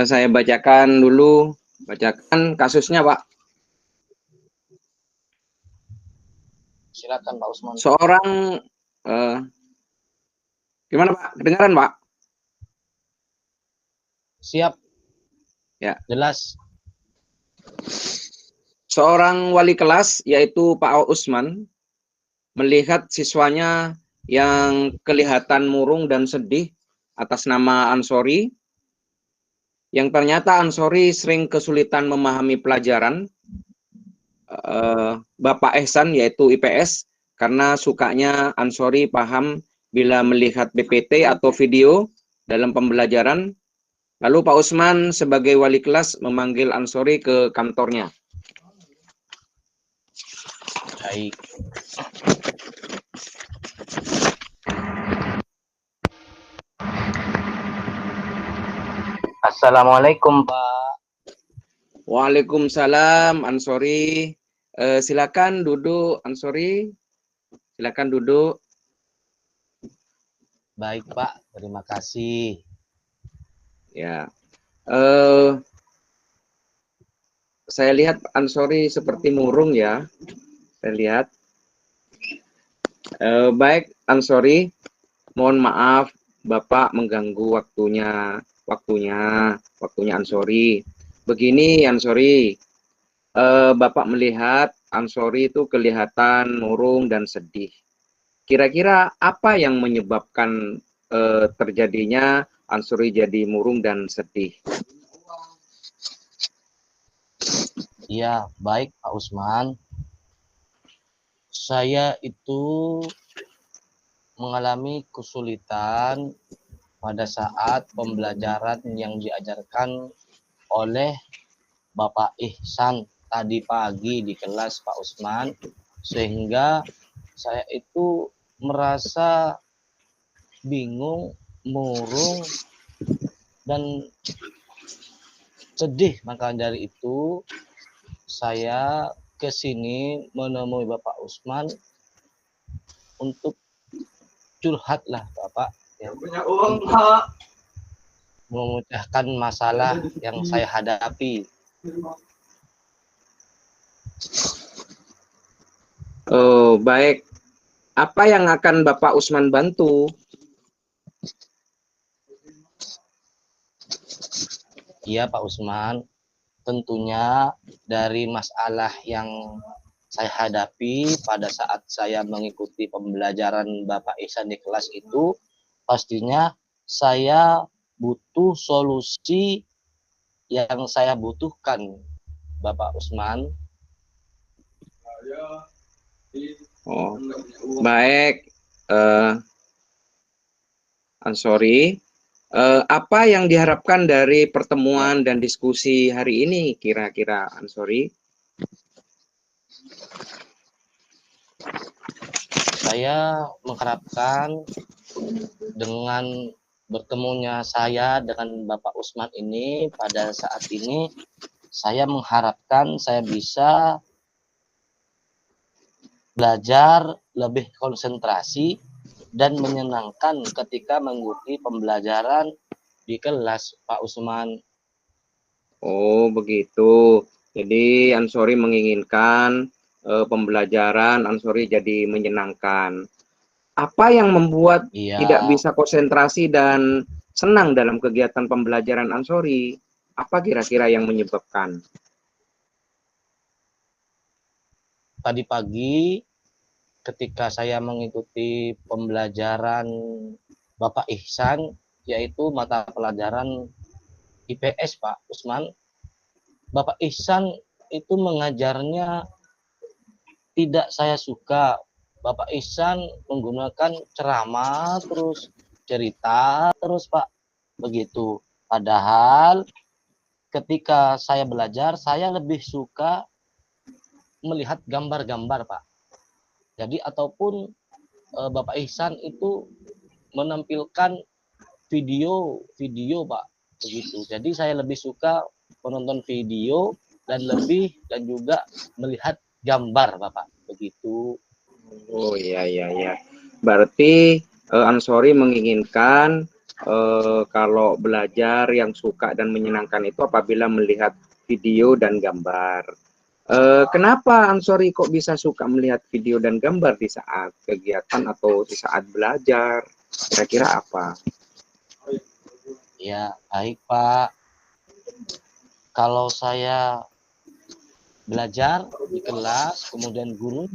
Saya bacakan dulu, bacakan kasusnya, Pak. Silakan Pak Usman. Seorang, gimana Pak? Kedengaran Pak? Siap. Ya. Jelas. Seorang wali kelas, yaitu Pak Usman, melihat siswanya yang kelihatan murung dan sedih atas nama Ansori, yang ternyata Ansori sering kesulitan memahami pelajaran. Bapak Ehsan, yaitu IPS, karena sukanya Ansori paham bila melihat PPT atau video dalam pembelajaran. Lalu Pak Usman sebagai wali kelas memanggil Ansori ke kantornya. Baik. Assalamualaikum Pak. Waalaikumsalam Ansori. Silakan duduk Ansori. Silakan duduk. Baik Pak, terima kasih. Ya. Saya lihat Ansori seperti murung ya. Saya lihat. Baik Ansori, mohon maaf Bapak mengganggu waktunya Ansori. Begini Ansori, Bapak melihat Ansori itu kelihatan murung dan sedih. Kira-kira apa yang menyebabkan terjadinya Ansori jadi murung dan sedih? Iya, baik Pak Usman. Saya itu mengalami kesulitan pada saat pembelajaran yang diajarkan oleh Bapak Ihsan tadi pagi di kelas Pak Usman, sehingga saya itu merasa bingung, murung, dan sedih. Maka dari itu saya ke sini menemui Bapak Usman untuk curhatlah Bapak ya, untuk memecahkan masalah yang saya hadapi. Oh, baik. Apa yang akan Bapak Usman bantu? Iya Pak Usman, tentunya dari masalah yang saya hadapi pada saat saya mengikuti pembelajaran Bapak Ihsan di kelas itu, pastinya saya butuh solusi yang saya butuhkan Bapak Usman. Oh, baik, Ansori. Apa yang diharapkan dari pertemuan dan diskusi hari ini kira-kira Ansori? Saya mengharapkan dengan bertemunya saya dengan Bapak Usman ini pada saat ini, saya mengharapkan saya bisa belajar lebih konsentrasi dan menyenangkan ketika mengikuti pembelajaran di kelas Pak Usman. Oh, begitu. Jadi Ansori menginginkan pembelajaran Ansori jadi menyenangkan. Apa yang membuat tidak Iya, bisa konsentrasi dan senang dalam kegiatan pembelajaran Ansori? Apa kira-kira yang menyebabkan? tadi pagi ketika saya mengikuti pembelajaran Bapak Ihsan, yaitu mata pelajaran IPS Pak Usman, Bapak Ihsan itu mengajarnya tidak saya suka. Bapak Ihsan menggunakan ceramah terus, cerita terus Pak, begitu. Padahal ketika saya belajar, saya lebih suka melihat gambar-gambar Pak. Jadi ataupun Bapak Ihsan itu menampilkan video Pak, begitu. Jadi saya lebih suka menonton video dan juga melihat gambar Bapak, begitu. Oh iya iya iya. Berarti Ansori menginginkan kalau belajar yang suka dan menyenangkan itu apabila melihat video dan gambar. Kenapa Ansori kok bisa suka melihat video dan gambar di saat kegiatan atau di saat belajar? Kira-kira apa? Ya, baik Pak. Kalau saya belajar di kelas, kemudian guru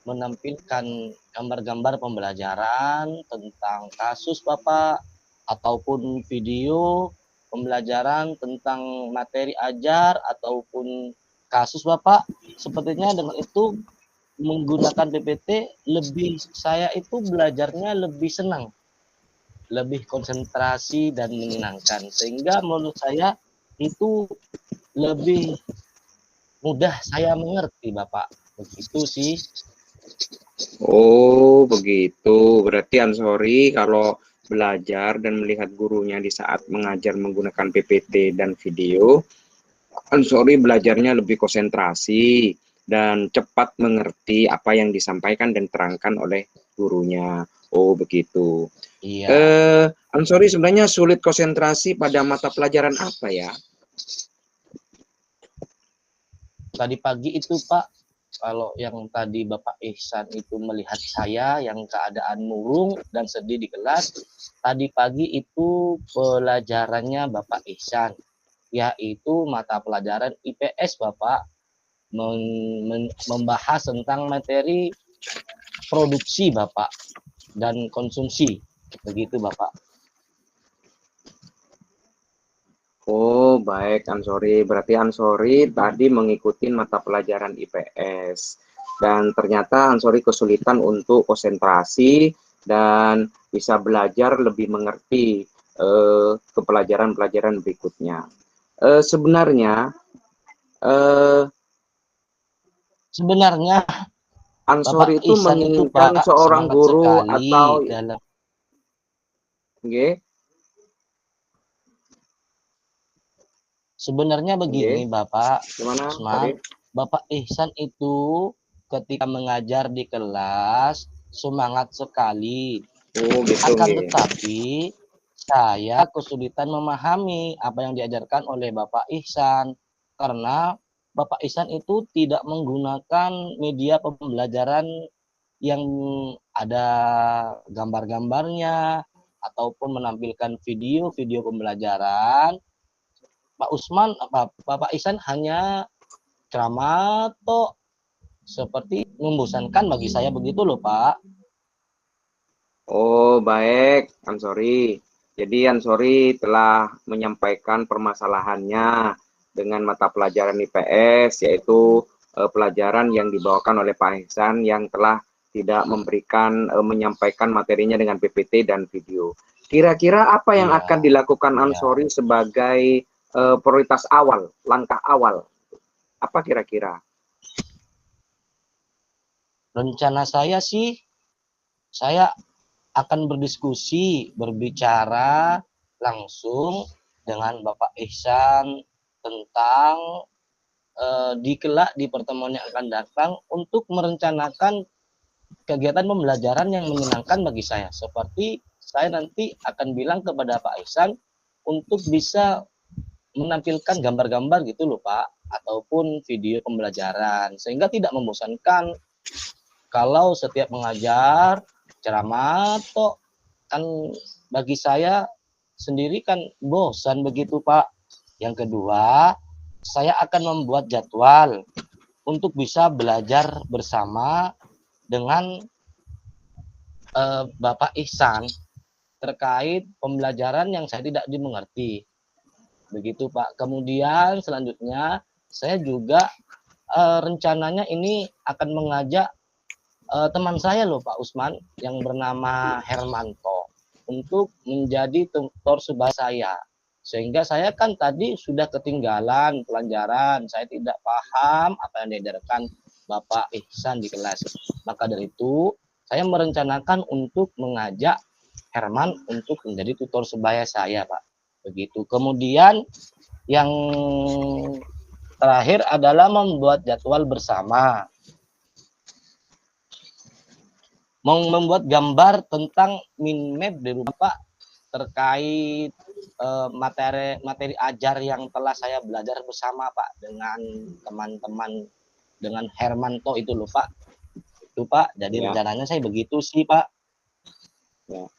menampilkan gambar-gambar pembelajaran tentang kasus Bapak, ataupun video pembelajaran tentang materi ajar, ataupun kasus Bapak, sepertinya dengan itu menggunakan PPT lebih saya itu belajarnya lebih senang, lebih konsentrasi dan menyenangkan, sehingga menurut saya itu lebih mudah saya mengerti Bapak, begitu sih. Oh, begitu. Berarti Ansori kalau belajar dan melihat gurunya di saat mengajar menggunakan PPT dan video, Ansori belajarnya lebih konsentrasi dan cepat mengerti apa yang disampaikan dan terangkan oleh gurunya. Oh, begitu. Iya, Ansori sebenarnya sulit konsentrasi pada mata pelajaran apa ya? tadi pagi itu Pak, kalau yang tadi Bapak Ihsan itu melihat saya yang keadaan murung dan sedih di kelas, tadi pagi itu pelajarannya Bapak Ihsan, yaitu mata pelajaran IPS Bapak, membahas tentang materi produksi Bapak dan konsumsi, begitu Bapak. Oh, baik Ansori. Berarti Ansori tadi mengikuti mata pelajaran IPS. Dan ternyata Ansori kesulitan untuk konsentrasi dan bisa belajar lebih mengerti ke pelajaran-pelajaran berikutnya. Sebenarnya Sebenarnya Bapak Ansori itu Ihsan itu menginginkan Pak seorang semangat guru sekali atau dalam. nggih, Sebenarnya nggih, begini Bapak gimana tadi? Usman, Bapak Ihsan itu ketika mengajar di kelas semangat sekali. Oh, gitu Akan nggih. tetapi saya kesulitan memahami apa yang diajarkan oleh Bapak Ihsan karena Bapak Ihsan itu tidak menggunakan media pembelajaran yang ada gambar-gambarnya ataupun menampilkan video-video pembelajaran. Pak Usman, Bapak Ihsan hanya ceramah toh, seperti membosankan bagi saya begitu loh Pak. Oh, baik, Ansori. Jadi Ansori telah menyampaikan permasalahannya dengan mata pelajaran IPS, yaitu pelajaran yang dibawakan oleh Pak Ihsan yang telah tidak memberikan menyampaikan materinya dengan PPT dan video. Kira-kira apa yang Iya, akan dilakukan iya. Ansori sebagai prioritas awal, langkah awal? Apa kira-kira? Rencana saya sih, saya akan berdiskusi, berbicara langsung dengan Bapak Ihsan tentang di pertemuan yang akan datang untuk merencanakan kegiatan pembelajaran yang menyenangkan bagi saya. Seperti saya nanti akan bilang kepada Pak Ihsan untuk bisa menampilkan gambar-gambar gitu loh Pak, ataupun video pembelajaran sehingga tidak membosankan. Kalau setiap mengajar ceramah toh kan bagi saya sendiri kan bosan begitu Pak. Yang kedua, saya akan membuat jadwal untuk bisa belajar bersama dengan Bapak Ihsan terkait pembelajaran yang saya tidak dimengerti. Begitu Pak. Kemudian selanjutnya saya juga rencananya ini akan mengajak teman saya loh Pak Usman yang bernama Hermanto untuk menjadi tutor sebaya saya. Sehingga saya kan tadi sudah ketinggalan pelajaran, saya tidak paham apa yang diajarkan Bapak Ihsan di kelas. Maka dari itu, saya merencanakan untuk mengajak Herman untuk menjadi tutor sebaya saya, Pak. Begitu. Kemudian yang terakhir adalah membuat jadwal bersama. Mau membuat gambar tentang min map berupa terkait materi ajar yang telah saya belajar bersama Pak dengan teman-teman, dengan Hermanto itu loh Pak. Itu Pak, jadi Ya. rencananya saya begitu sih Pak. Ya.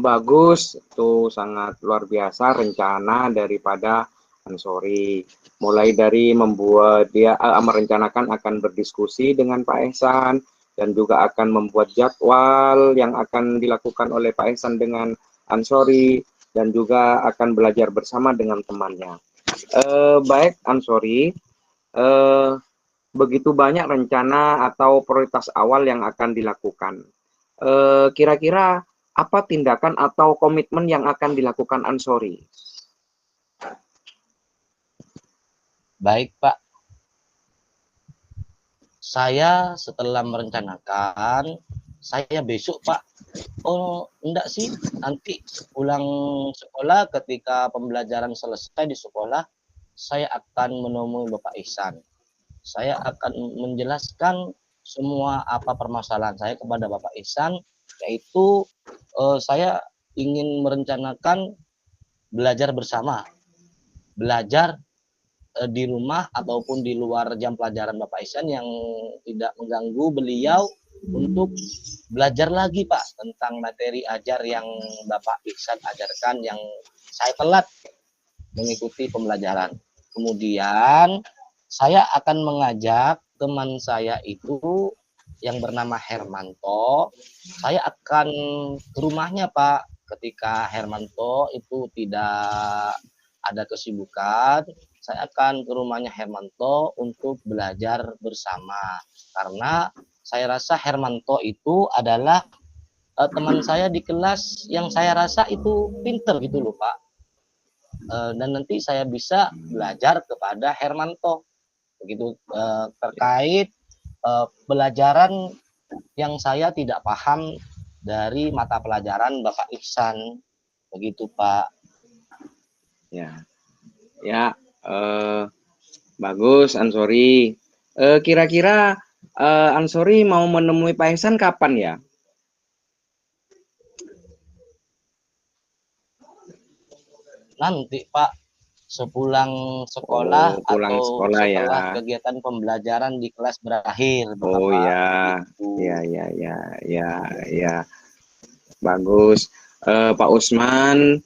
Bagus, itu sangat luar biasa rencana daripada Ansori. Mulai dari membuat dia merencanakan akan berdiskusi dengan Pak Ehsan dan juga akan membuat jadwal yang akan dilakukan oleh Pak Ehsan dengan Ansori dan juga akan belajar bersama dengan temannya. Baik Ansori, begitu banyak rencana atau prioritas awal yang akan dilakukan. Kira-kira apa tindakan atau komitmen yang akan dilakukan Ansori? Baik Pak, saya setelah merencanakan, saya besok Pak, oh enggak sih, nanti pulang sekolah ketika pembelajaran selesai di sekolah, saya akan menemui Bapak Ihsan. Saya akan menjelaskan semua apa permasalahan saya kepada Bapak Ihsan, yaitu saya ingin merencanakan belajar bersama, belajar di rumah ataupun di luar jam pelajaran Bapak Ihsan yang tidak mengganggu beliau untuk belajar lagi Pak tentang materi ajar yang Bapak Ihsan ajarkan yang saya telat mengikuti pembelajaran. Kemudian saya akan mengajak teman saya itu yang bernama Hermanto. Saya akan ke rumahnya Pak ketika Hermanto itu tidak ada kesibukan. Saya akan ke rumahnya Hermanto untuk belajar bersama. Karena saya rasa Hermanto itu adalah teman saya di kelas yang saya rasa itu pinter gitu loh Pak. Dan nanti saya bisa belajar kepada Hermanto. Begitu terkait pelajaran yang saya tidak paham dari mata pelajaran Bapak Ihsan. Begitu Pak. Ya, ya. Bagus, Ansori. Kira-kira Ansori mau menemui Pak Ihsan kapan ya? Nanti Pak, sepulang sekolah Pulang atau sekolah ya. setelah kegiatan pembelajaran di kelas berakhir, Oh Bapak. ya, Gitu. ya. Bagus. Pak Usman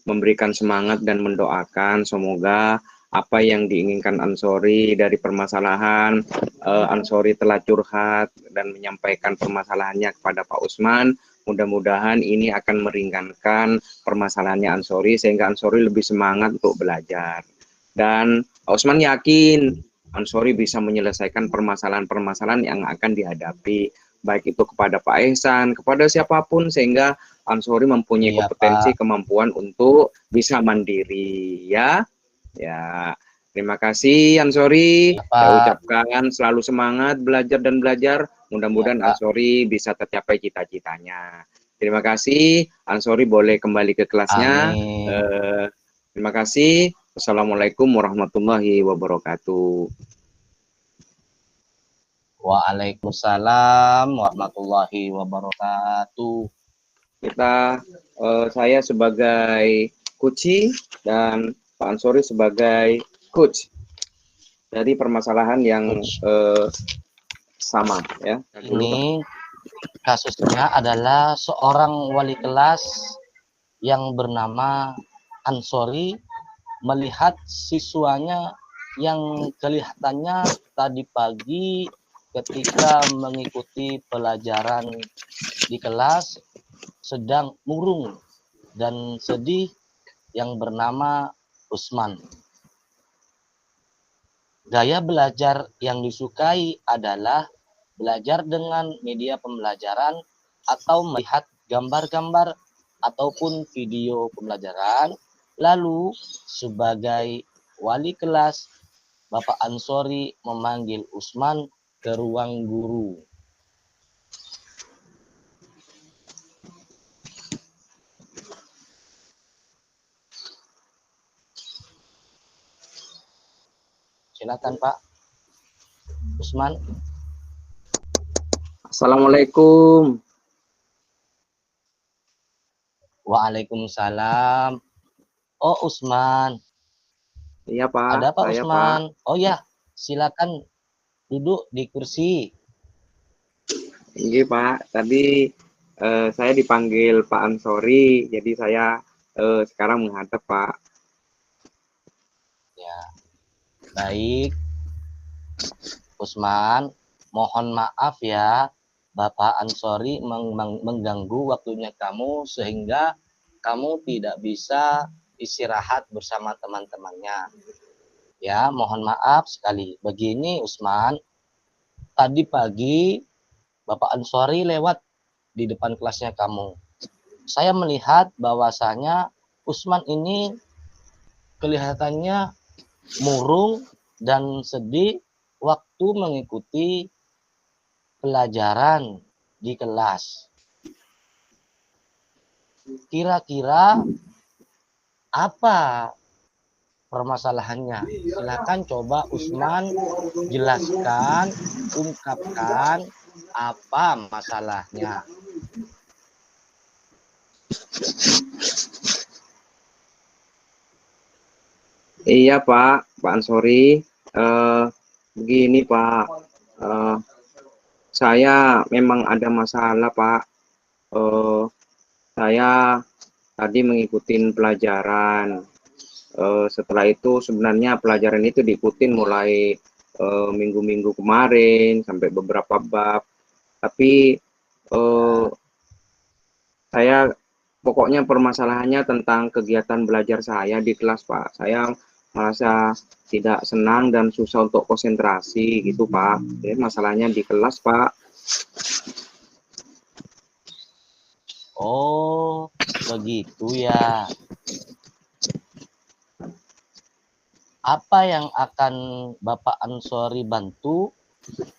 memberikan semangat dan mendoakan semoga apa yang diinginkan Ansori dari permasalahan, Ansori telah curhat dan menyampaikan permasalahannya kepada Pak Usman. Mudah-mudahan ini akan meringankan permasalahannya Ansori sehingga Ansori lebih semangat untuk belajar. Dan Pak Usman yakin Ansori bisa menyelesaikan permasalahan-permasalahan yang akan dihadapi, baik itu kepada Pak Ehsan, kepada siapapun, sehingga Ansori mempunyai kompetensi, kemampuan untuk bisa mandiri, ya. Ya, terima kasih Ansori. Saya ucapkan selalu semangat belajar dan belajar. Mudah-mudahan Ansori bisa tercapai cita-citanya. Terima kasih. Ansori boleh kembali ke kelasnya. Terima kasih. Assalamualaikum warahmatullahi wabarakatuh. Waalaikumsalam warahmatullahi wabarakatuh. Saya sebagai coach dan Pak Ansori sebagai coach dari permasalahan yang sama ya. Ini kasusnya adalah seorang wali kelas yang bernama Ansori melihat siswanya yang kelihatannya tadi pagi ketika mengikuti pelajaran di kelas sedang murung dan sedih yang bernama Usman. Gaya belajar yang disukai adalah belajar dengan media pembelajaran atau melihat gambar-gambar ataupun video pembelajaran. Lalu sebagai wali kelas, Bapak Ansori memanggil Usman ke ruang guru. Silakan Pak Usman. Assalamualaikum. Waalaikumsalam. Oh, Usman. Iya Pak, Ada apa, saya Pak. Usman? Oh ya, silakan duduk di kursi. Iya Pak, tadi saya dipanggil Pak Ansori, jadi saya sekarang menghadap Pak. Ya, baik, Usman. Mohon maaf ya, Bapak Ansori mengganggu waktunya kamu sehingga kamu tidak bisa istirahat bersama teman-temannya. Ya, mohon maaf sekali. Begini, Usman, tadi pagi Bapak Ansori lewat di depan kelasnya kamu. Saya melihat bahwasanya Usman ini kelihatannya murung dan sedih waktu mengikuti pelajaran di kelas. Kira-kira apa permasalahannya? Silakan coba Usman jelaskan, ungkapkan apa masalahnya. Iya Pak Ansori, begini Pak, eh, saya memang ada masalah Pak. Saya tadi mengikuti pelajaran. Setelah itu sebenarnya pelajaran itu diikutin mulai minggu-minggu kemarin sampai beberapa bab. Tapi saya pokoknya permasalahannya tentang kegiatan belajar saya di kelas Pak. Saya merasa tidak senang dan susah untuk konsentrasi gitu Pak. Jadi masalahnya di kelas Pak. Oh, begitu ya. Apa yang akan Bapak Ansori bantu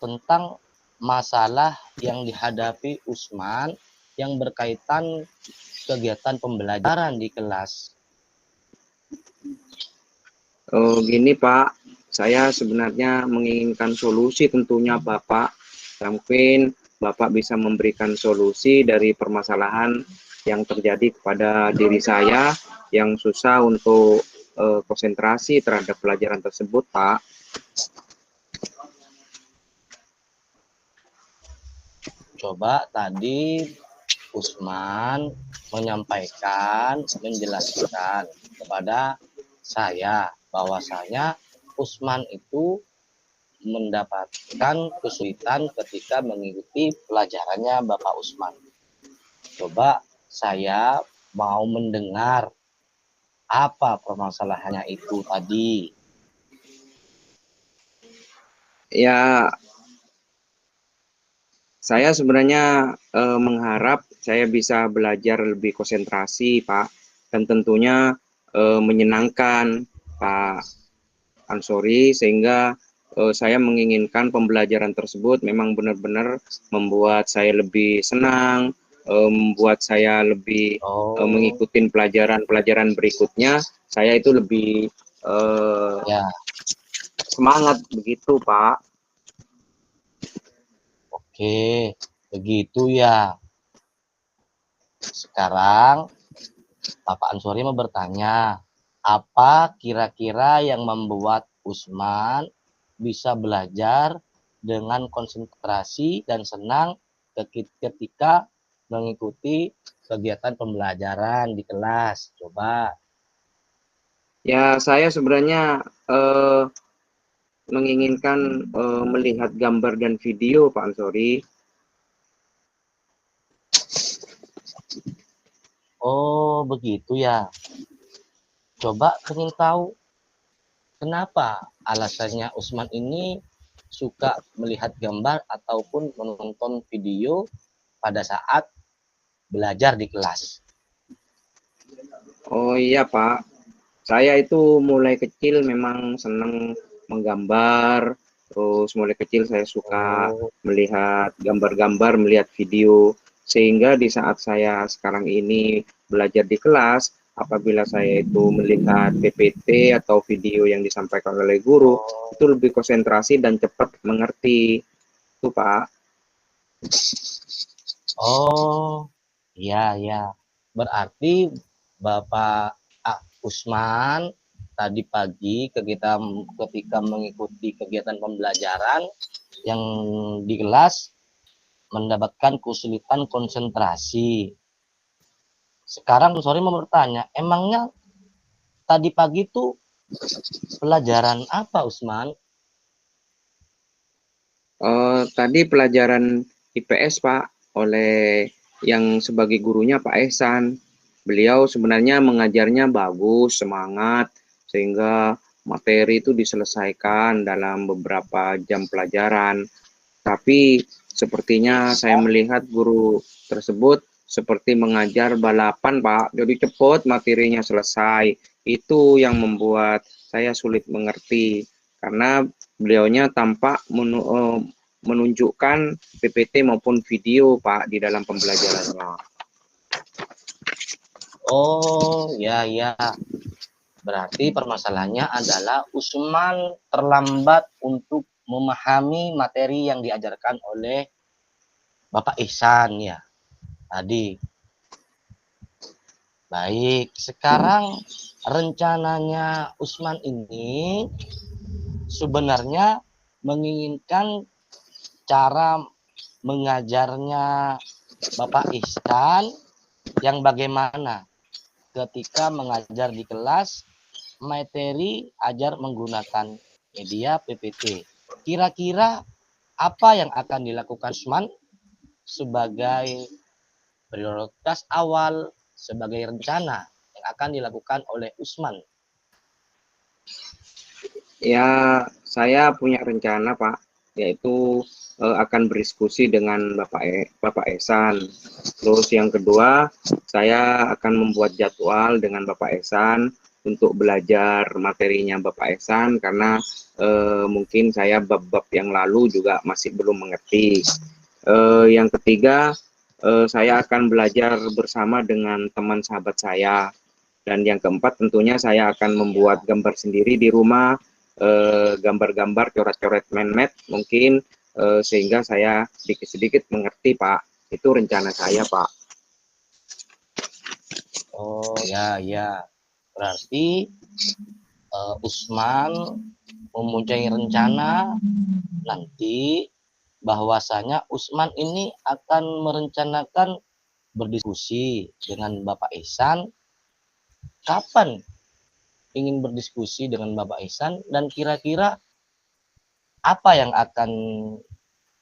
tentang masalah yang dihadapi Usman yang berkaitan kegiatan pembelajaran di kelas? Gini Pak, saya sebenarnya menginginkan solusi tentunya Bapak. Mungkin Bapak bisa memberikan solusi dari permasalahan yang terjadi kepada diri saya yang susah untuk konsentrasi terhadap pelajaran tersebut, Pak. Coba tadi Usman menyampaikan, menjelaskan kepada saya bahwasanya Usman itu mendapatkan kesulitan ketika mengikuti pelajarannya Bapak Usman. Coba saya mau mendengar apa permasalahannya itu tadi. Ya, saya sebenarnya mengharap saya bisa belajar lebih konsentrasi, Pak, dan tentunya menyenangkan, Pak Ansori, sehingga saya menginginkan pembelajaran tersebut memang benar-benar membuat saya lebih senang, membuat saya lebih Oh, mengikuti pelajaran-pelajaran berikutnya. Saya itu lebih ya, semangat begitu, Pak. oke, begitu ya. Sekarang Bapak Ansori mau bertanya, apa kira-kira yang membuat Usman bisa belajar dengan konsentrasi dan senang ketika mengikuti kegiatan pembelajaran di kelas? Coba. Ya, saya sebenarnya menginginkan melihat gambar dan video, Pak Ansori. Oh, begitu ya. Coba ingin tahu kenapa alasannya Usman ini suka melihat gambar ataupun menonton video pada saat belajar di kelas. Oh iya, Pak. Saya itu mulai kecil memang senang menggambar. Terus mulai kecil saya suka Oh, melihat gambar-gambar, melihat video. Sehingga di saat saya sekarang ini belajar di kelas, apabila saya itu melihat PPT atau video yang disampaikan oleh guru, oh, itu lebih konsentrasi dan cepat mengerti. Itu, Pak. oh, iya, ya. Berarti Bapak Usman tadi pagi ketika mengikuti kegiatan pembelajaran yang di kelas mendapatkan kesulitan konsentrasi. Sekarang sorry mau bertanya, emangnya tadi pagi tuh pelajaran apa, Usman? Tadi pelajaran IPS Pak, oleh yang sebagai gurunya Pak Ehsan. Beliau sebenarnya mengajarnya bagus, semangat, sehingga materi itu diselesaikan dalam beberapa jam pelajaran. Tapi sepertinya saya melihat guru tersebut seperti mengajar balapan Pak, jadi cepat materinya selesai. Itu yang membuat saya sulit mengerti, karena beliaunya tampak menunjukkan PPT maupun video Pak di dalam pembelajarannya. Oh, ya ya. Berarti permasalahannya adalah Usman terlambat untuk memahami materi yang diajarkan oleh Bapak Ihsan ya tadi. Baik, sekarang rencananya Usman ini sebenarnya menginginkan cara mengajarnya Bapak Ihsan yang bagaimana ketika mengajar di kelas materi ajar menggunakan media PPT. Kira-kira apa yang akan dilakukan Usman sebagai prioritas awal, sebagai rencana yang akan dilakukan oleh Usman? Ya, saya punya rencana Pak, yaitu akan berdiskusi dengan Bapak Ehsan. Terus yang kedua, saya akan membuat jadwal dengan Bapak Ehsan untuk belajar materinya Bapak Ehsan, karena mungkin saya bab-bab yang lalu juga masih belum mengerti. Yang ketiga, saya akan belajar bersama dengan teman sahabat saya. Dan yang keempat, tentunya saya akan membuat gambar sendiri di rumah, gambar-gambar coret-coret man-made mungkin, sehingga saya sedikit-sedikit mengerti Pak. Itu rencana saya Pak. Oh ya ya, berarti Usman mempunyai rencana nanti bahwasanya Usman ini akan merencanakan berdiskusi dengan Bapak Ihsan. Kapan ingin berdiskusi dengan Bapak Ihsan dan kira-kira apa yang akan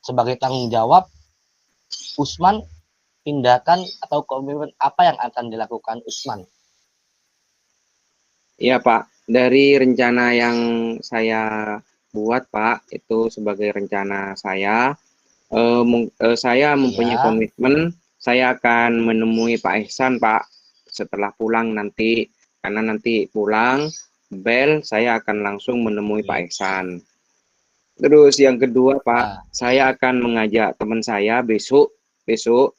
sebagai tanggung jawab Usman, tindakan atau komitmen apa yang akan dilakukan Usman? Iya Pak, dari rencana yang saya buat Pak, itu sebagai rencana saya, saya mempunyai Ya, komitmen, saya akan menemui Pak Ihsan Pak setelah pulang nanti, karena nanti pulang bel saya akan langsung menemui Pak ya, Ihsan. Terus yang kedua Pak, ya, saya akan mengajak teman saya besok besok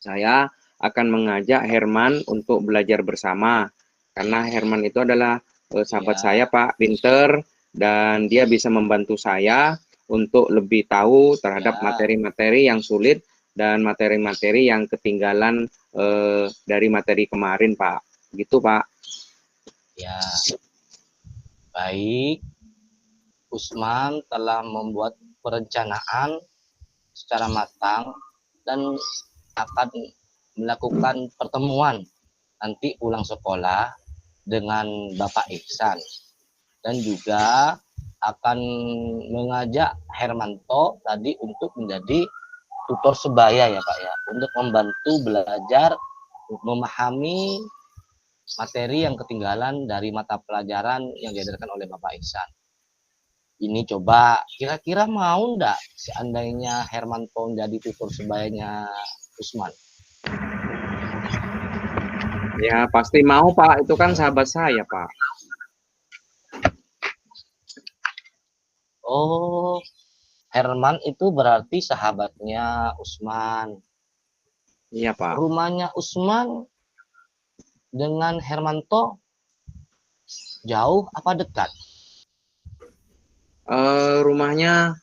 saya akan mengajak Herman untuk belajar bersama, karena Herman itu adalah sahabat saya ya, Pak, pinter, dan dia bisa membantu saya untuk lebih tahu terhadap ya, materi-materi yang sulit dan materi-materi yang ketinggalan dari materi kemarin Pak. Gitu Pak. ya. Baik, Usman telah membuat perencanaan secara matang dan akan melakukan pertemuan nanti pulang sekolah dengan Bapak Ihsan dan juga akan mengajak Hermanto tadi untuk menjadi tutor sebaya ya Pak ya, untuk membantu belajar memahami materi yang ketinggalan dari mata pelajaran yang diajarkan oleh Bapak Ihsan. Ini coba kira-kira mau enggak seandainya Hermanto jadi tutor sebayanya Usman? Ya pasti mau Pak, itu kan sahabat saya Pak. Oh, Herman itu berarti sahabatnya Usman. Iya Pak. Rumahnya Usman dengan Hermanto jauh apa dekat? Rumahnya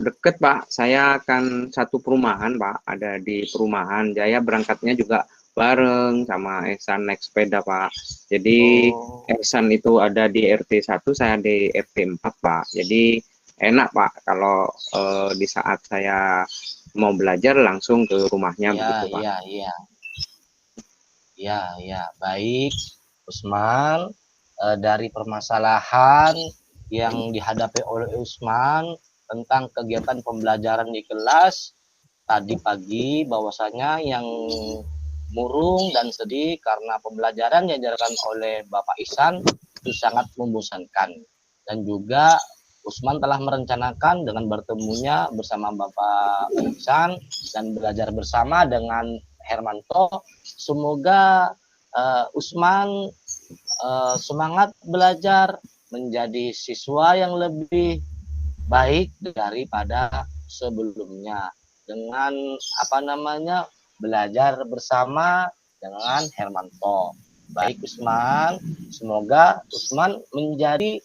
deket Pak, saya kan satu perumahan Pak, ada di perumahan. Saya berangkatnya juga bareng sama Ehsan naik sepeda Pak. Jadi Oh, Ehsan itu ada di RT 1, saya di RT 4 Pak. Jadi enak Pak kalau di saat saya mau belajar langsung ke rumahnya ya, begitu Pak. ya, ya, ya, ya. Baik, Usman. Dari permasalahan yang dihadapi oleh Usman tentang kegiatan pembelajaran di kelas tadi pagi, bahwasanya yang murung dan sedih karena pembelajaran yang diajarkan oleh Bapak Ihsan itu sangat membosankan. Dan juga Usman telah merencanakan dengan bertemunya bersama Bapak Ihsan dan belajar bersama dengan Hermanto. Semoga Usman semangat belajar menjadi siswa yang lebih baik daripada sebelumnya dengan apa namanya belajar bersama dengan Hermanto. Baik Usman, semoga Usman menjadi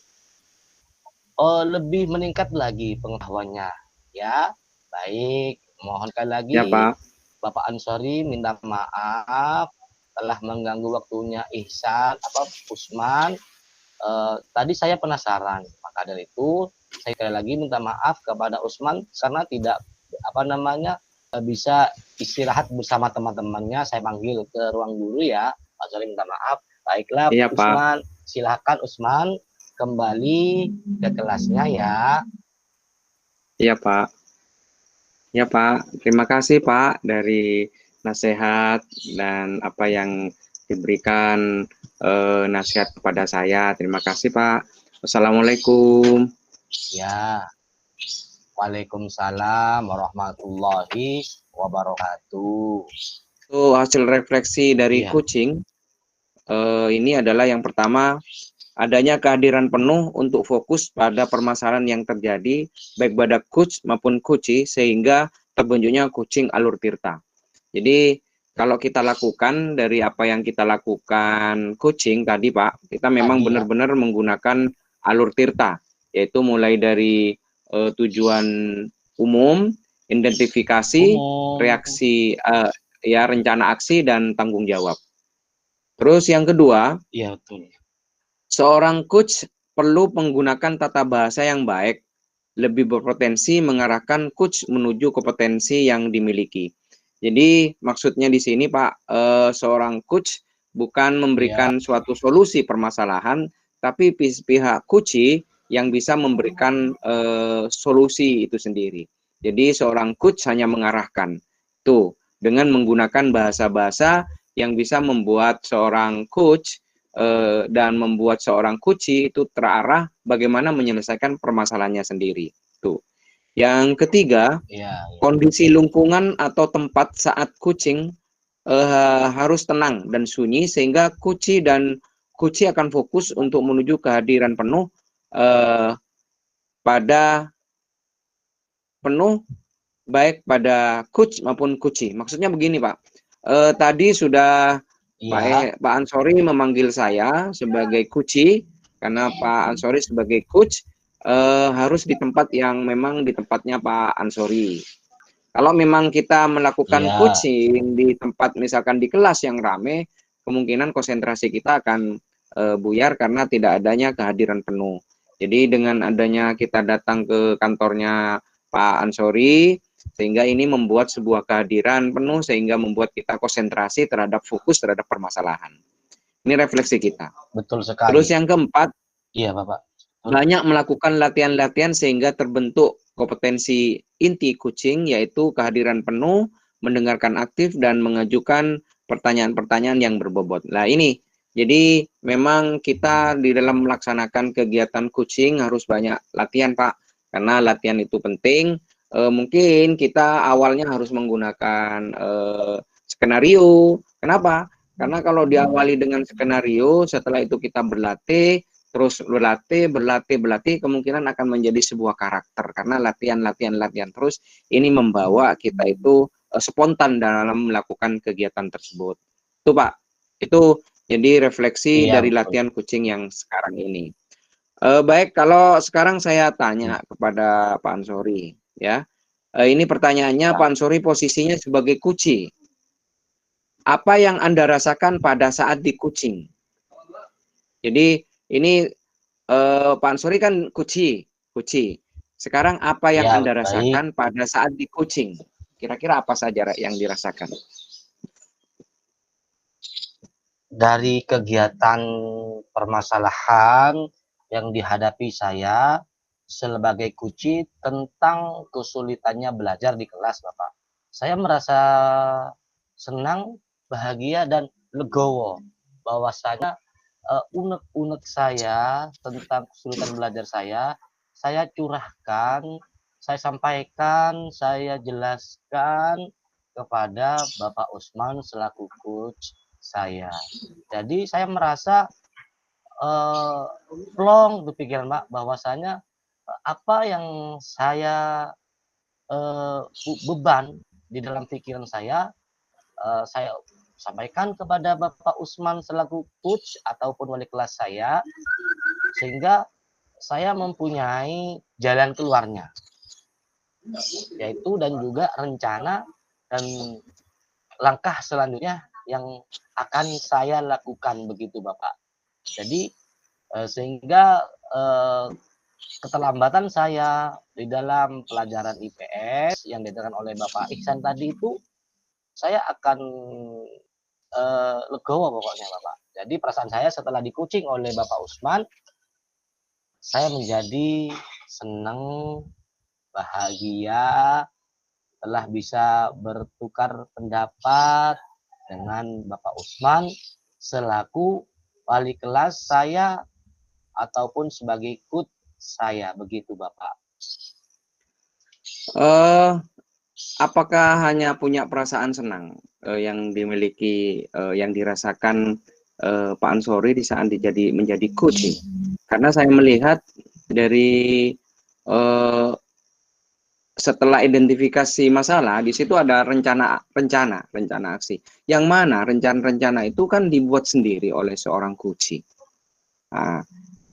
lebih meningkat lagi pengetahuannya ya. Baik, mohon sekali lagi Ya Pak. Bapak Ansori minta maaf telah mengganggu waktunya Ihsan Usman. Tadi saya penasaran, maka dari itu saya sekali lagi minta maaf kepada Usman karena tidak apa namanya bisa istirahat bersama teman-temannya. Saya panggil ke ruang guru ya, Pak Ansori minta maaf. Baiklah Iya Pak. Usman, silahkan Usman kembali ke kelasnya ya. Iya Pak. Ya Pak, terima kasih Pak dari nasihat dan apa yang diberikan nasihat kepada saya. Terima kasih Pak. Wassalamualaikum. Ya, Waalaikumsalam warahmatullahi wabarakatuh. Itu hasil refleksi dari Iya, coaching. Ini adalah yang pertama, adanya kehadiran penuh untuk fokus pada permasalahan yang terjadi baik pada coach maupun coachee sehingga terbentuknya coaching alur tirta. Jadi kalau kita lakukan dari apa yang kita lakukan coaching tadi Pak, kita memang tadi ya. benar-benar menggunakan alur tirta, yaitu mulai dari tujuan umum, identifikasi, Umum. reaksi, ya rencana aksi dan tanggung jawab. Terus yang kedua, Iya betul. seorang coach perlu menggunakan tata bahasa yang baik, lebih berpotensi mengarahkan coach menuju kompetensi yang dimiliki. Jadi maksudnya di sini Pak, seorang coach bukan Iya, memberikan suatu solusi permasalahan, tapi pihak coach yang bisa memberikan solusi itu sendiri. Jadi seorang coach hanya mengarahkan. Tuh, dengan menggunakan bahasa-bahasa yang bisa membuat seorang coach dan membuat seorang coachee itu terarah bagaimana menyelesaikan permasalahannya sendiri. Tuh. Yang ketiga, iya, kondisi lingkungan atau tempat saat coaching harus tenang dan sunyi sehingga coachee akan fokus untuk menuju kehadiran penuh eh, pada penuh baik pada coach maupun coachee. Maksudnya begini Pak, tadi sudah iya, Pak Ansori memanggil saya sebagai coachee karena Pak Ansori sebagai coach harus di tempat yang memang di tempatnya Pak Ansori. Kalau memang kita melakukan iya, coaching di tempat misalkan di kelas yang rame, kemungkinan konsentrasi kita akan buyar karena tidak adanya kehadiran penuh. Jadi dengan adanya kita datang ke kantornya Pak Ansori, sehingga ini membuat sebuah kehadiran penuh sehingga membuat kita konsentrasi terhadap fokus terhadap permasalahan. Ini refleksi kita. betul Terus sekali. yang keempat, Iya, Bapak. Betul. banyak melakukan latihan-latihan sehingga terbentuk kompetensi inti coaching yaitu kehadiran penuh, mendengarkan aktif dan mengajukan pertanyaan-pertanyaan yang berbobot. Nah, ini jadi memang kita di dalam melaksanakan kegiatan coaching harus banyak latihan, Pak. Karena latihan itu penting. Mungkin kita awalnya harus menggunakan skenario. Kenapa? Karena kalau diawali dengan skenario, setelah itu kita berlatih, terus berlatih, kemungkinan akan menjadi sebuah karakter karena latihan terus ini membawa kita itu spontan dalam melakukan kegiatan tersebut. Itu Pak, itu jadi refleksi Iya, dari betul. latihan coaching yang sekarang ini. Baik, kalau sekarang saya Iya. tanya kepada Pak Ansori, Ya. Ini pertanyaannya, Pak Ansori posisinya sebagai kuci. Apa yang Anda rasakan pada saat di kucing? Jadi ini Pak Ansori kan kuci. Sekarang apa yang Ya, Anda baik. rasakan pada saat di kucing? Kira-kira apa saja yang dirasakan? Dari kegiatan permasalahan yang dihadapi saya sebagai kuci tentang kesulitannya belajar di kelas, Bapak. Saya merasa senang, bahagia, dan legowo bahwasanya unek-unek saya tentang kesulitan belajar saya curahkan, saya sampaikan, saya jelaskan kepada Bapak Usman selaku coach saya. Jadi saya merasa plong di pikiran Mbak bahwasanya apa yang saya beban di dalam pikiran saya sampaikan kepada Bapak Usman selaku coach ataupun wali kelas saya, sehingga saya mempunyai jalan keluarnya, yaitu dan juga rencana dan langkah selanjutnya yang akan saya lakukan begitu Bapak. Jadi sehingga keterlambatan saya di dalam pelajaran IPS yang diajarkan oleh Bapak Ihsan tadi itu saya akan legowo pokoknya Bapak. Jadi perasaan saya setelah di-coaching oleh Bapak Usman, saya menjadi senang, bahagia, telah bisa bertukar pendapat dengan Bapak Usman selaku wali kelas saya ataupun sebagai coach saya begitu Bapak. Apakah hanya punya perasaan senang yang dimiliki, yang dirasakan Pak Ansori di saat menjadi coach? Karena saya melihat dari setelah identifikasi masalah, di situ ada rencana aksi. Yang mana rencana itu kan dibuat sendiri oleh seorang coach. Nah,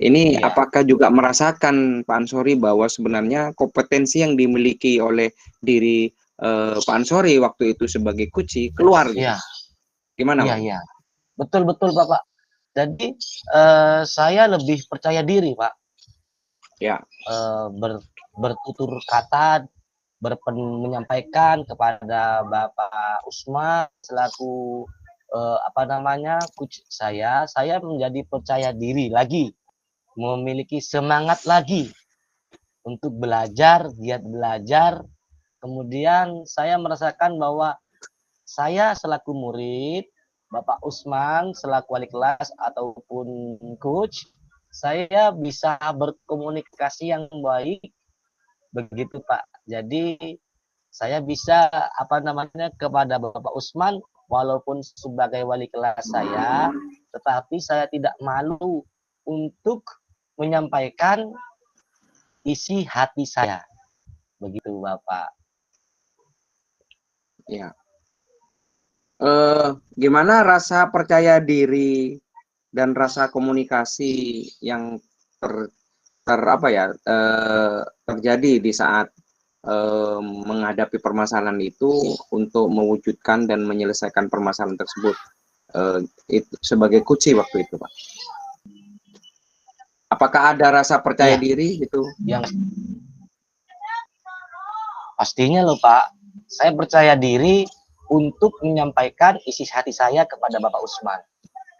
ini Iya. apakah juga merasakan Pak Ansori bahwa sebenarnya kompetensi yang dimiliki oleh diri Pak Ansori waktu itu sebagai kuci keluar gitu? Iya. Gimana, Iya, Pak? iya. Betul Bapak. Jadi saya lebih percaya diri Pak. Ya. Bertutur kata, menyampaikan kepada Bapak Usman selaku coach saya menjadi percaya diri lagi, memiliki semangat lagi untuk belajar, giat belajar. Kemudian saya merasakan bahwa saya selaku murid, Bapak Usman selaku wali kelas ataupun coach, saya bisa berkomunikasi yang baik begitu Pak. Jadi saya bisa kepada Bapak Usman walaupun sebagai wali kelas saya, tetapi saya tidak malu untuk menyampaikan isi hati saya. Begitu Bapak. Ya. Gimana rasa percaya diri dan rasa komunikasi yang terjadi di saat menghadapi permasalahan itu untuk mewujudkan dan menyelesaikan permasalahan tersebut itu sebagai kunci waktu itu, Pak? Apakah ada rasa percaya diri gitu? Yang pastinya loh Pak, saya percaya diri untuk menyampaikan isi hati saya kepada Bapak Usman.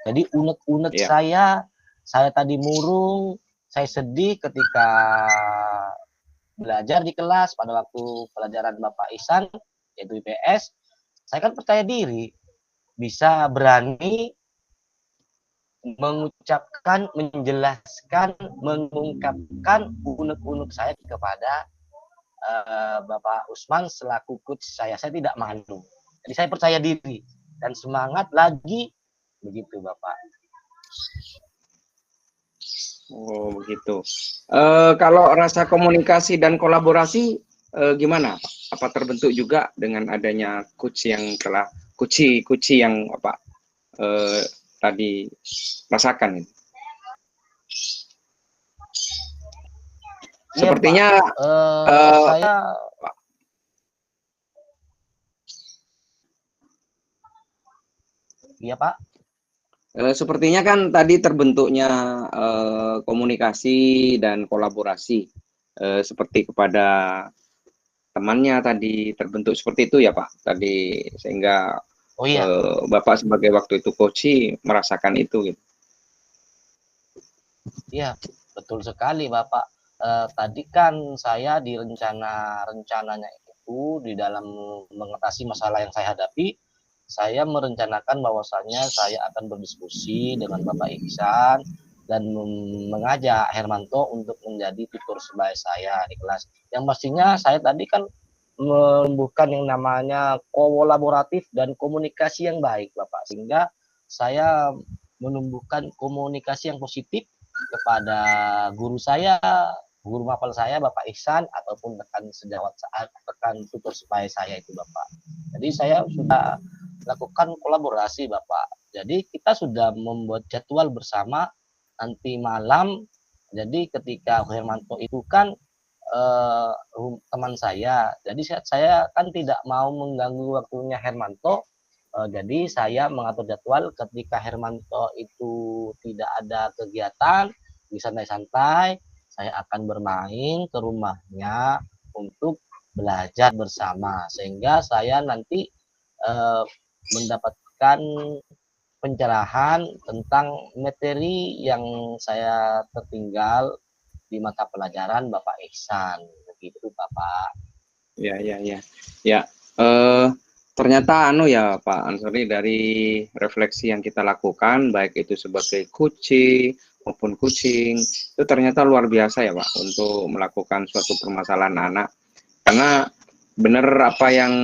Jadi unek-unek saya tadi murung, saya sedih ketika belajar di kelas pada waktu pelajaran Bapak Ihsan, yaitu IPS, saya kan percaya diri, bisa berani mengucapkan, menjelaskan, mengungkapkan unek-unek saya kepada Bapak Usman selaku coach saya tidak malu. Jadi saya percaya diri dan semangat lagi begitu Bapak. Oh begitu. Kalau rasa komunikasi dan kolaborasi gimana? Apa terbentuk juga dengan adanya coach yang telah kuci yang tadi rasakan? Iya, Pak. Sepertinya Saya iya, Pak. sepertinya kan tadi terbentuknya komunikasi dan kolaborasi seperti kepada temannya tadi terbentuk seperti itu ya Pak tadi, sehingga Oh iya, Bapak sebagai waktu itu coach merasakan itu gitu. iya, betul sekali, Bapak. Tadi kan saya di rencananya itu di dalam mengatasi masalah yang saya hadapi, saya merencanakan bahwasannya saya akan berdiskusi dengan Bapak Iksan dan mengajak Hermanto untuk menjadi tutor sebaya saya di kelas. Yang pastinya saya tadi kan menumbuhkan yang namanya kolaboratif dan komunikasi yang baik, Bapak. Sehingga saya menumbuhkan komunikasi yang positif kepada guru saya, guru mapel saya, Bapak Ihsan, ataupun rekan sejawat saat rekan tutor supaya saya itu, Bapak. Jadi saya sudah lakukan kolaborasi, Bapak. Jadi kita sudah membuat jadwal bersama nanti malam. Jadi ketika Hermanto itu kan uh, teman saya. Jadi saya kan tidak mau mengganggu waktunya Hermanto. Jadi saya mengatur jadwal ketika Hermanto itu tidak ada kegiatan, di santai-santai, saya akan bermain ke rumahnya untuk belajar bersama. Sehingga saya nanti mendapatkan pencerahan tentang materi yang saya tertinggal di mata pelajaran Bapak Ihsan. Begitu, Bapak. Ya, ya, ya. Ya, ternyata ya Pak Ansori, dari refleksi yang kita lakukan baik itu sebagai coaching maupun coaching itu ternyata luar biasa ya Pak untuk melakukan suatu permasalahan anak, karena benar apa yang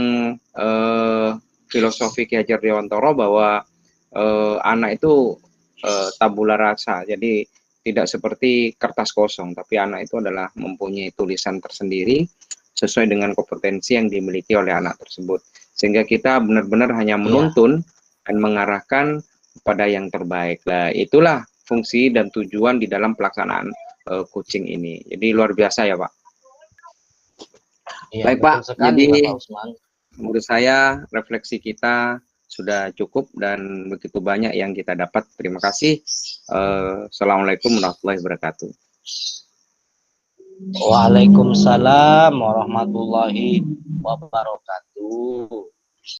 filosofi Ki Hajar Dewantara bahwa anak itu tabula rasa, jadi tidak seperti kertas kosong, tapi anak itu adalah mempunyai tulisan tersendiri sesuai dengan kompetensi yang dimiliki oleh anak tersebut, sehingga kita benar-benar hanya menuntun dan mengarahkan kepada yang terbaik. Nah, itulah fungsi dan tujuan di dalam pelaksanaan coaching ini. Jadi luar biasa ya Pak. Iya, Baik Pak, betul sekali, jadi Bapak Usman. menurut saya refleksi kita sudah cukup dan begitu banyak yang kita dapat. Terima kasih. Assalamualaikum warahmatullahi wabarakatuh. Waalaikumsalam warahmatullahi wabarakatuh.